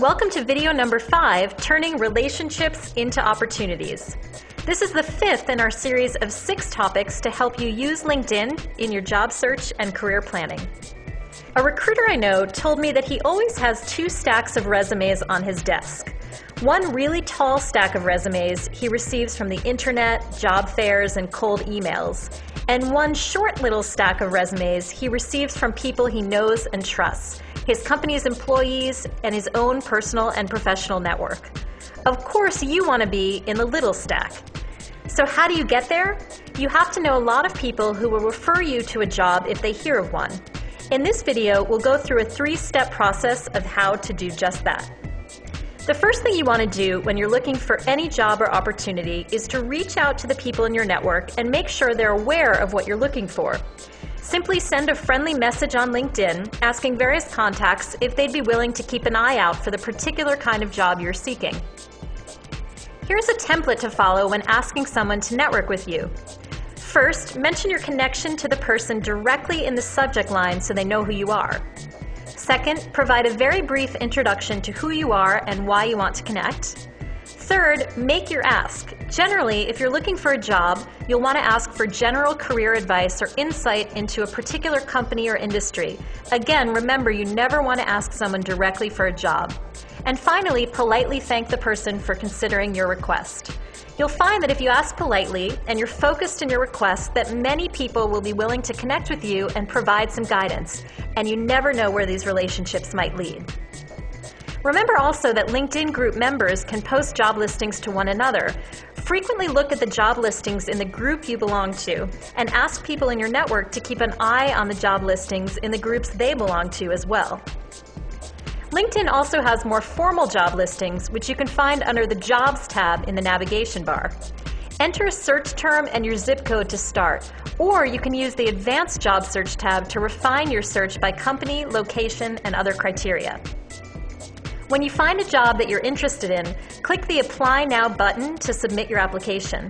Welcome to video number 5, Turning Relationships into Opportunities. This is the 5th in our series of 6 topics to help you use LinkedIn in your job search and career planning. A recruiter I know told me that he always has 2 stacks of resumes on his desk. One really tall stack of resumes he receives from the internet, job fairs, and cold emails, and one short little stack of resumes he receives from people he knows and trusts, his company's employees, and his own personal and professional network. Of course, you want to be in the little stack. So how do you get there? You have to know a lot of people who will refer you to a job if they hear of one. In this video, we'll go through a 3-step process of how to do just that. The first thing you want to do when you're looking for any job or opportunity is to reach out to the people in your network and make sure they're aware of what you're looking for. Simply send a friendly message on LinkedIn asking various contacts if they'd be willing to keep an eye out for the particular kind of job you're seeking. Here's a template to follow when asking someone to network with you. First, mention your connection to the person directly in the subject line so they know who you are. Second, provide a very brief introduction to who you are and why you want to connect. Third, make your ask. Generally, if you're looking for a job, you'll want to ask for general career advice or insight into a particular company or industry. Again, remember, you never want to ask someone directly for a job. And finally, politely thank the person for considering your request. You'll find that if you ask politely and you're focused in your request, that many people will be willing to connect with you and provide some guidance, and you never know where these relationships might lead. Remember also that LinkedIn group members can post job listings to one another. Frequently look at the job listings in the group you belong to and ask people in your network to keep an eye on the job listings in the groups they belong to as well. LinkedIn also has more formal job listings, which you can find under the Jobs tab in the navigation bar. Enter a search term and your zip code to start, or you can use the Advanced Job Search tab to refine your search by company, location, and other criteria. When you find a job that you're interested in, click the Apply Now button to submit your application.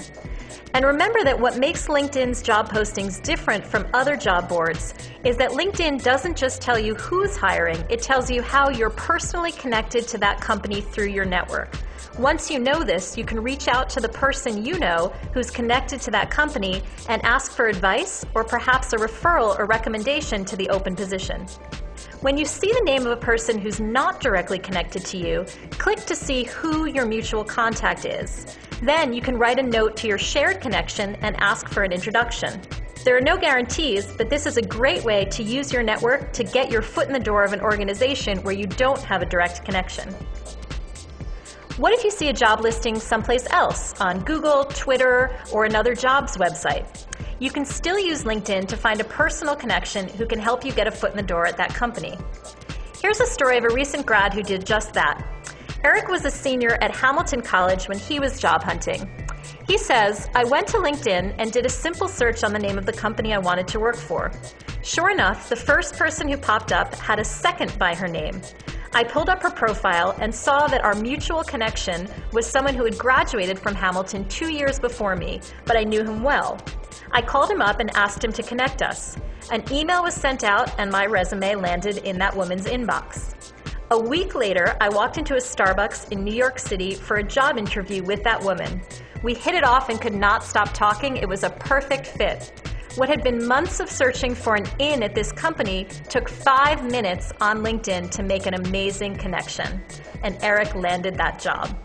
And remember that what makes LinkedIn's job postings different from other job boards is that LinkedIn doesn't just tell you who's hiring, it tells you how you're personally connected to that company through your network. Once you know this, you can reach out to the person you know who's connected to that company and ask for advice or perhaps a referral or recommendation to the open position. When you see the name of a person who's not directly connected to you, click to see who your mutual contact is. Then you can write a note to your shared connection and ask for an introduction. There are no guarantees, but this is a great way to use your network to get your foot in the door of an organization where you don't have a direct connection. What if you see a job listing someplace else, on Google, Twitter, or another jobs website? You can still use LinkedIn to find a personal connection who can help you get a foot in the door at that company. Here's a story of a recent grad who did just that. Eric was a senior at Hamilton College when he was job hunting. He says, "I went to LinkedIn and did a simple search on the name of the company I wanted to work for. Sure enough, the first person who popped up had a second by her name. I pulled up her profile and saw that our mutual connection was someone who had graduated from Hamilton 2 years before me, but I knew him well. I called him up and asked him to connect us. An email was sent out and my resume landed in that woman's inbox. A week later, I walked into a Starbucks in New York City for a job interview with that woman. We hit it off and could not stop talking. It was a perfect fit. What had been months of searching for an in at this company took 5 minutes on LinkedIn to make an amazing connection. And Eric landed that job."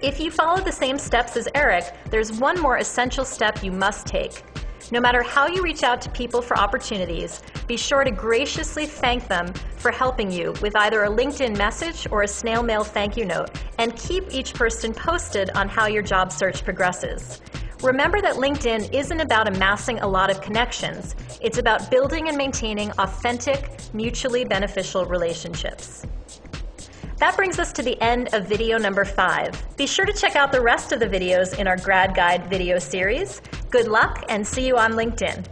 If you follow the same steps as Eric, there's one more essential step you must take. No matter how you reach out to people for opportunities, be sure to graciously thank them for helping you with either a LinkedIn message or a snail mail thank you note, and keep each person posted on how your job search progresses. Remember that LinkedIn isn't about amassing a lot of connections. It's about building and maintaining authentic, mutually beneficial relationships. That brings us to the end of video number 5. Be sure to check out the rest of the videos in our Grad Guide video series. Good luck and see you on LinkedIn.